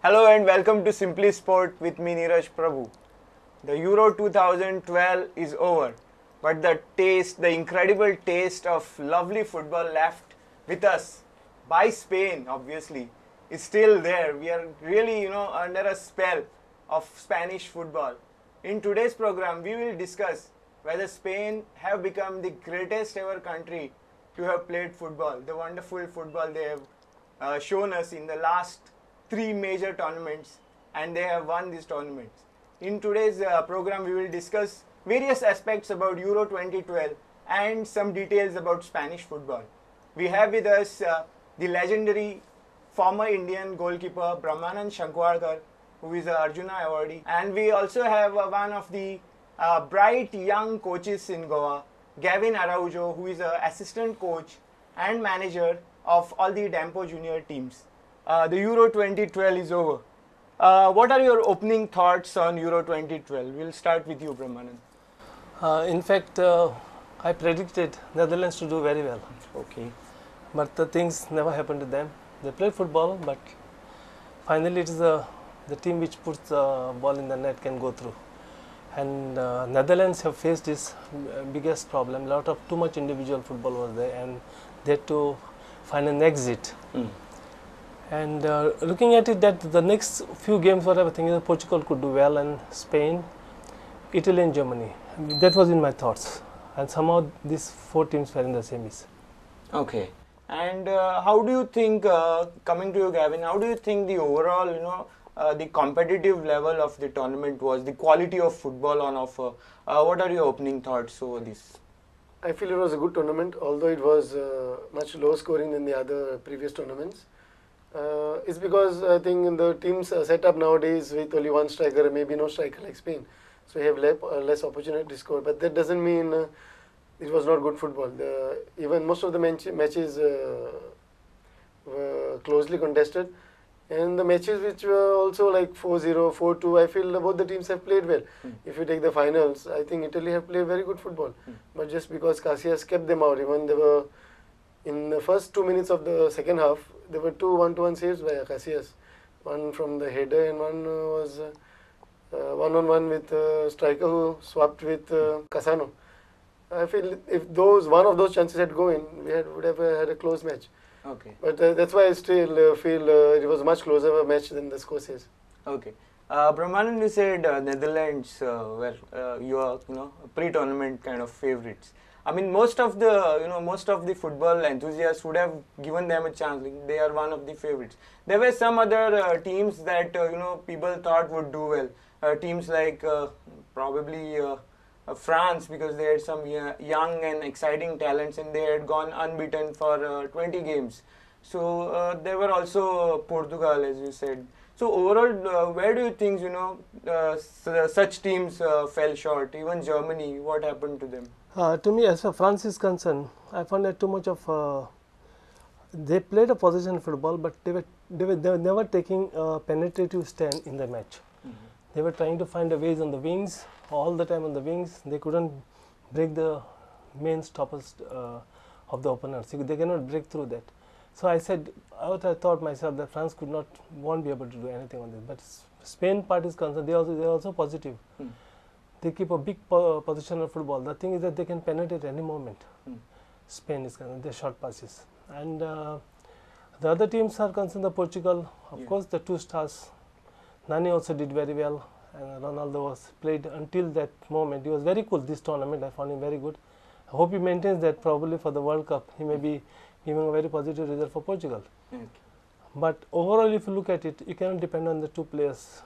Hello and welcome to Simply Sport with me Neeraj Prabhu. The Euro 2012 is over, but the incredible taste of lovely football left with us by Spain, obviously, is still there. We are really, under a spell of Spanish football. In today's program, we will discuss whether Spain have become the greatest ever country to have played football, the wonderful football they have shown us in the last three major tournaments, and they have won these tournaments. In today's program, we will discuss various aspects about Euro 2012 and some details about Spanish football. We have with us the legendary former Indian goalkeeper Brahmanand Shankwalkar, who is a Arjuna awardee, and we also have one of the bright young coaches in Goa, Gavin Araujo, who is an assistant coach and manager of all the Dampo junior teams. The Euro 2012 is over. What are your opening thoughts on Euro 2012? We'll start with you, Brahmanand. In fact, I predicted Netherlands to do very well. Okay. But the things never happened to them. They play football, but finally it is the team which puts the ball in the net can go through. And Netherlands have faced this biggest problem. Too much individual football was there, and they had to find an exit. And looking at it, that the next few games, what I was thinking, Portugal could do well, and Spain, Italy, and Germany. That was in my thoughts. And somehow these four teams were in the semis. Okay. And how do you think, coming to you, Gavin, how do you think the overall, the competitive level of the tournament was, the quality of football on offer? What are your opening thoughts over this? I feel it was a good tournament, although it was much lower scoring than the other previous tournaments. It's because I think the teams are set up nowadays with only one striker, maybe no striker like Spain. So you have less opportunity to score. But that doesn't mean it was not good football. Even most of the matches were closely contested. And the matches which were also like 4-0, 4-2, I feel both the teams have played well. If you take the finals, I think Italy have played very good football. But just because Casillas kept them out, even they were in the first 2 minutes of the second half, there were two 1-to-1 saves by Casillas. One from the header and one was one-on-one with striker who swapped with Casano. I feel if one of those chances had gone in, we would have had a close match. Okay. But that's why I still feel it was a much closer match than the score says. Okay. Brahmanand, you said Netherlands were your pre-tournament kind of favorites. I mean, most of the football enthusiasts would have given them a chance. Like, they are one of the favorites. There were some other teams that people thought would do well. Teams like probably France, because they had some young and exciting talents, and they had gone unbeaten for 20 games. So there were also Portugal, as you said. So overall, where do you think such teams fell short? Even Germany, what happened to them? To me, as far as France is concerned, I found that too much of they played a position football, but they were never taking a penetrative stand in the match. They were trying to find a ways on the wings, all the time on the wings. They couldn't break the main stoppers of the opponents. They cannot break through that. So I said, I thought myself that France won't be able to do anything on this. But Spain part is concerned, they are also positive. They keep a big positional football. The thing is that they can penetrate any moment. Spain is concerned, their short passes. And the other teams are concerned, the Portugal, of course, the two stars. Nani also did very well, and Ronaldo was played until that moment. He was very cool this tournament. I found him very good. I hope he maintains that probably for the World Cup. He may be giving a very positive result for Portugal. But overall, if you look at it, you cannot depend on the two players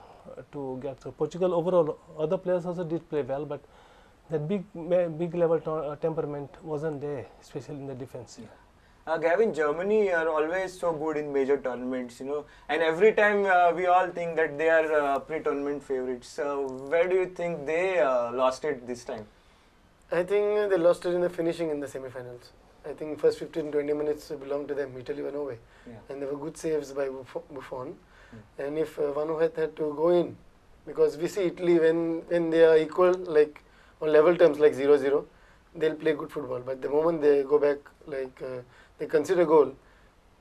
to get through. Portugal overall, other players also did play well, but that big level temperament wasn't there, especially in the defense. Gavin, Germany are always so good in major tournaments, and every time we all think that they are pre-tournament favorites. So where do you think they lost it this time? I think they lost it in the finishing in the semi-finals. I think first 15-20 minutes belonged to them. Italy went away. And there were good saves by Buffon. And if Van Ooyen had to go in, because we see Italy when they are equal, like on level terms like 0-0, they'll play good football. But the moment they go back, like they consider goal,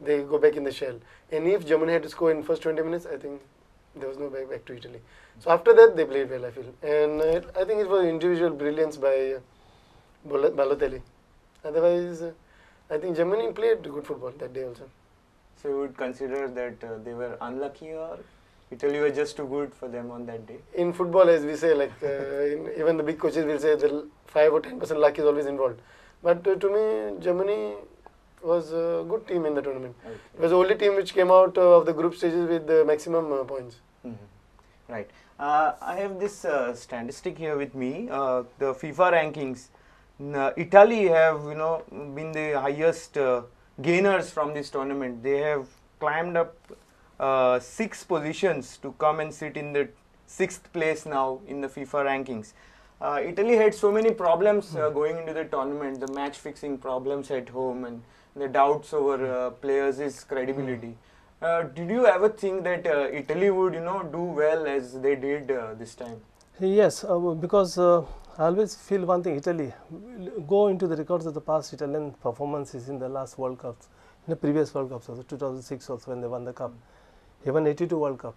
they go back in the shell. And if Germany had to score in first 20 minutes, I think There was no back to Italy. So after that, they played well, I feel. And I think it was individual brilliance by Balotelli. Otherwise, I think Germany played good football that day also. So you would consider that they were unlucky, or Italy were just too good for them on that day? In football, as we say, like even the big coaches will say that 5 or 10% luck is always involved. But to me, Germany was a good team in the tournament. Okay. It was the only team which came out of the group stages with the maximum points. Right. I have this statistic here with me. The FIFA rankings. Italy have been the highest gainers from this tournament. They have climbed up 6 positions to come and sit in the 6th place now in the FIFA rankings. Italy had so many problems going into the tournament. The match fixing problems at home and the doubts over players' credibility. Did you ever think that Italy would, do well as they did this time? Yes, because I always feel one thing, Italy, go into the records of the past Italian performances in the last World Cups, in the previous World Cups also, 2006 also when they won the cup, even 82 World Cup.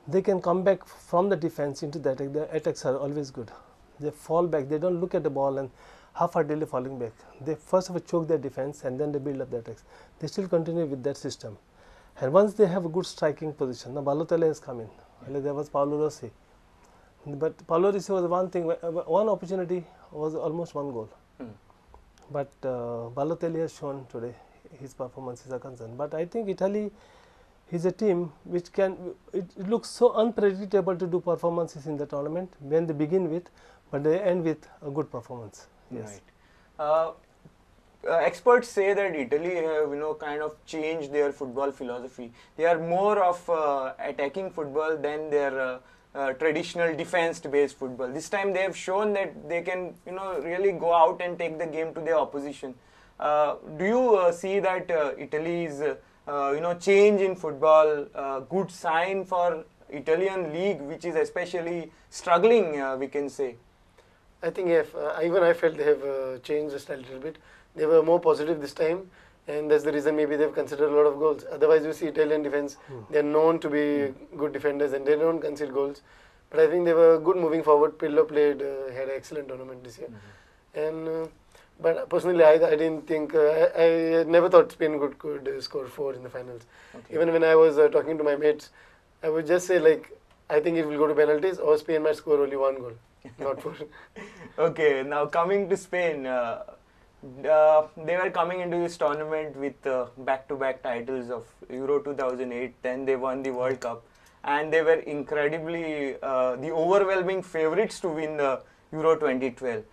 They can come back from the defense into the attack. The attacks are always good. They fall back, they don't look at the ball and half-heartedly falling back. They first of all choke their defense and then they build up the attacks. They still continue with that system. And once they have a good striking position, now Balotelli has come in. Earlier there was Paolo Rossi. But Paolo Rossi was one thing, one opportunity was almost 1 goal. But Balotelli has shown today his performances are concerned. But I think Italy is a team which can, it looks so unpredictable to do performances in the tournament when they begin with, but they end with a good performance. Yes. Right. Experts say that Italy have kind of changed their football philosophy. They are more of attacking football than their traditional defense-based football. This time they have shown that they can really go out and take the game to their opposition. Do you see that Italy's change in football good sign for Italian league, which is especially struggling, we can say? I think even I felt they have changed the style a little bit. They were more positive this time, and that's the reason maybe they've considered a lot of goals. Otherwise, you see Italian defense, they're known to be good defenders and they don't concede goals. But I think they were good moving forward. Pirlo had an excellent tournament this year. And but personally, I didn't think, I never thought Spain could score 4 in the finals. Okay. Even when I was talking to my mates, I would just say, like, I think it will go to penalties or Spain might score only 1 goal, not 4. Okay, now coming to Spain. They were coming into this tournament with back-to-back titles of Euro 2008, then they won the World Cup, and they were incredibly the overwhelming favourites to win the Euro 2012.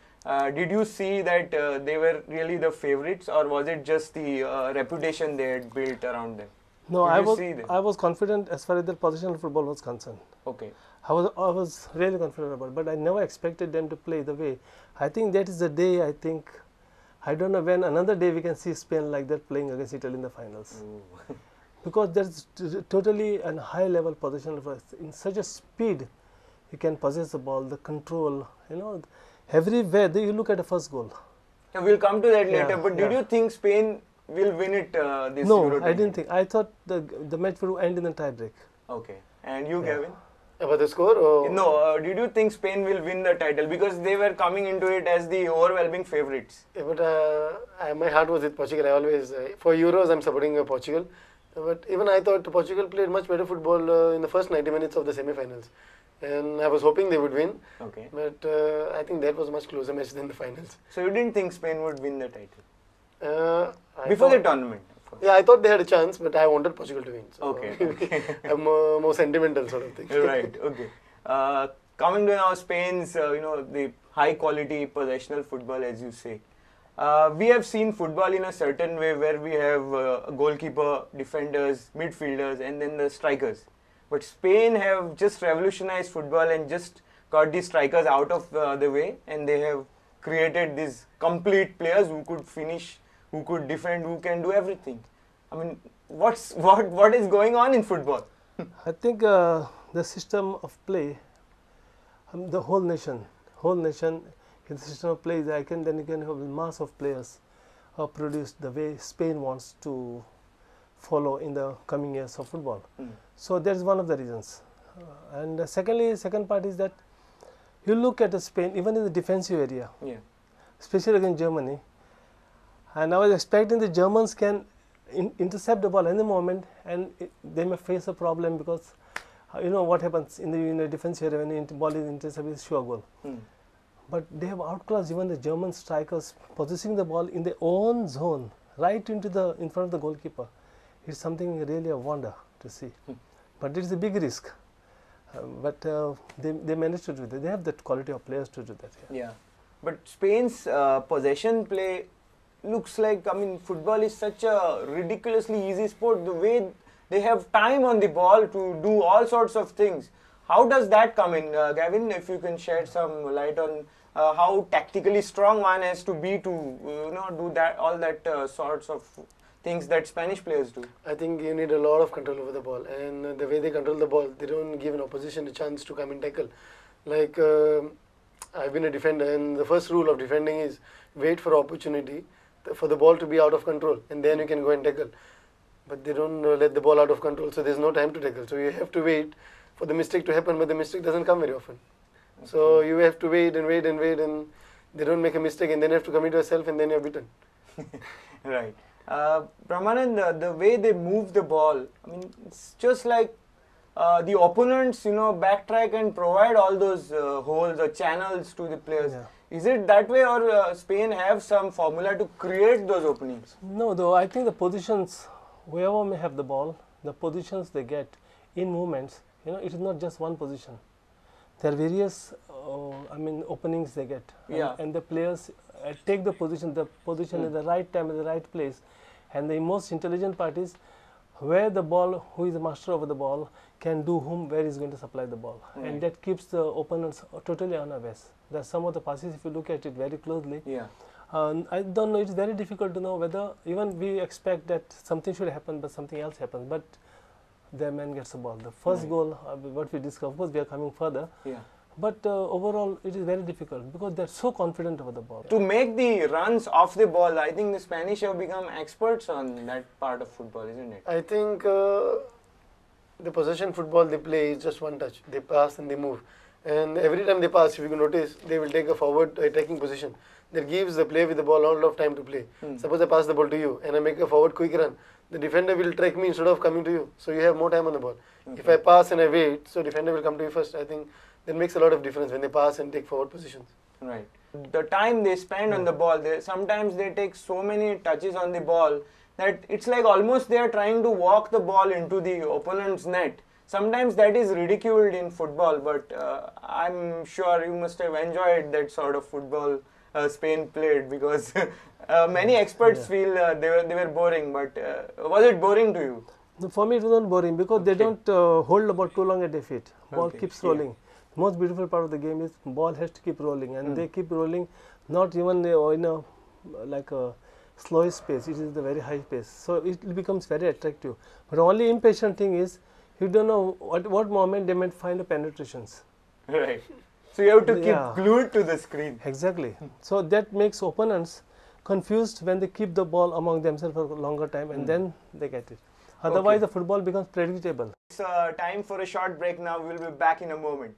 Did you see that they were really the favourites, or was it just the reputation they had built around them? No, I was confident as far as their positional football was concerned. Okay. I was really confident about it, but I never expected them to play the way. I think that is the day, I don't know when another day we can see Spain like that playing against Italy in the finals. Because there's totally a high level position in such a speed. You can possess the ball, the control, everywhere. You look at the first goal. Yeah, we'll come to that later, but did you think Spain will win it this Euro? No, I didn't think. I thought the match would end in a tie break. Okay. And you, Gavin? About the score? Or? No, did you think Spain will win the title? Because they were coming into it as the overwhelming favourites. Yeah, but my heart was with Portugal. I always, for Euros, I'm supporting Portugal. But even I thought Portugal played much better football in the first 90 minutes of the semi-finals. And I was hoping they would win. Okay. But I think that was a much closer match than the finals. So you didn't think Spain would win the title? Before the tournament? Yeah, I thought they had a chance, but I wanted Portugal to win. So okay. a more sentimental sort of thing. Right. Okay. Coming to now Spain's, the high quality possessional football, as you say. We have seen football in a certain way where we have a goalkeeper, defenders, midfielders, and then the strikers. But Spain have just revolutionized football and just got the strikers out of the way, and they have created these complete players who could finish, who could defend, who can do everything. I mean, what is going on in football? I think the system of play, the whole nation in the system of play, then you can have a mass of players produced the way Spain wants to follow in the coming years of football. So that is one of the reasons. And secondly, second part is that you look at Spain, even in the defensive area, Yeah. especially against Germany, and I was expecting the Germans can intercept the ball any moment, and they may face a problem because you know what happens in the defensive area when the ball is intercepted, is sure goal. But they have outclassed even the German strikers, possessing the ball in their own zone, right in front of the goalkeeper. It's something really a wonder to see. But it is a big risk. But they managed to do that. They have that quality of players to do that. Yeah. But Spain's possession play looks like, I mean, football is such a ridiculously easy sport. The way they have time on the ball to do all sorts of things. How does that come in? Gavin, if you can shed some light on how tactically strong one has to be to do that, all that sorts of things that Spanish players do. I think you need a lot of control over the ball, and the way they control the ball, they don't give an opposition a chance to come and tackle. Like I've been a defender, and the first rule of defending is wait for opportunity for the ball to be out of control, and then you can go and tackle. But they don't let the ball out of control, so there's no time to tackle. So you have to wait for the mistake to happen, but the mistake doesn't come very often. Okay. So you have to wait and wait and wait, and they don't make a mistake, and then you have to commit yourself, and then you're beaten. Right. Brahmanand, the way they move the ball, I mean, it's just like the opponents, backtrack and provide all those holes or channels to the players. Yeah. Is it that way, or Spain have some formula to create those openings? No, though I think the positions, whoever may have the ball, the positions they get in movements, it is not just one position. There are various, openings they get. Yeah. And the players take the position at the right time, at the right place. And the most intelligent part is where the ball, who is the master over the ball, can do where is going to supply the ball. Right. And that keeps the opponents totally unawares. There are some of the passes, if you look at it very closely, Yeah. I don't know, it's very difficult to know whether, even we expect that something should happen, but something else happens. But the man gets the ball. The first goal, what we discussed, of course we are coming further. Yeah. But overall, it is very difficult because they're so confident over the ball. To make the runs off the ball, I think the Spanish have become experts on that part of football, isn't it? I think the possession football they play is just one touch. They pass and they move. And every time they pass, if you notice, they will take a forward attacking position. That gives the player with the ball a lot of time to play. Suppose I pass the ball to you and I make a forward quick run. The defender will track me instead of coming to you. So you have more time on the ball. Okay. If I pass and I wait, so defender will come to you first. I think that makes a lot of difference when they pass and take forward positions. Right. The time they spend on the ball, sometimes they take so many touches on the ball that it's like almost they are trying to walk the ball into the opponent's net. Sometimes that is ridiculed in football, but I'm sure you must have enjoyed that sort of football Spain played, because many experts feel they were boring, but was it boring to you? No, for me it was not boring because they don't hold the ball too long at their feet. Ball keeps rolling. Yeah. Most beautiful part of the game is ball has to keep rolling, and they keep rolling, not even like a slow pace. It is the very high pace, so it becomes very attractive. But the only impatient thing is you don't know what moment they might find the penetrations. Right. So you have to keep glued to the screen. Exactly. So that makes opponents confused when they keep the ball among themselves for a longer time, and then they get it. Otherwise, the football becomes predictable. It's time for a short break now. We'll be back in a moment.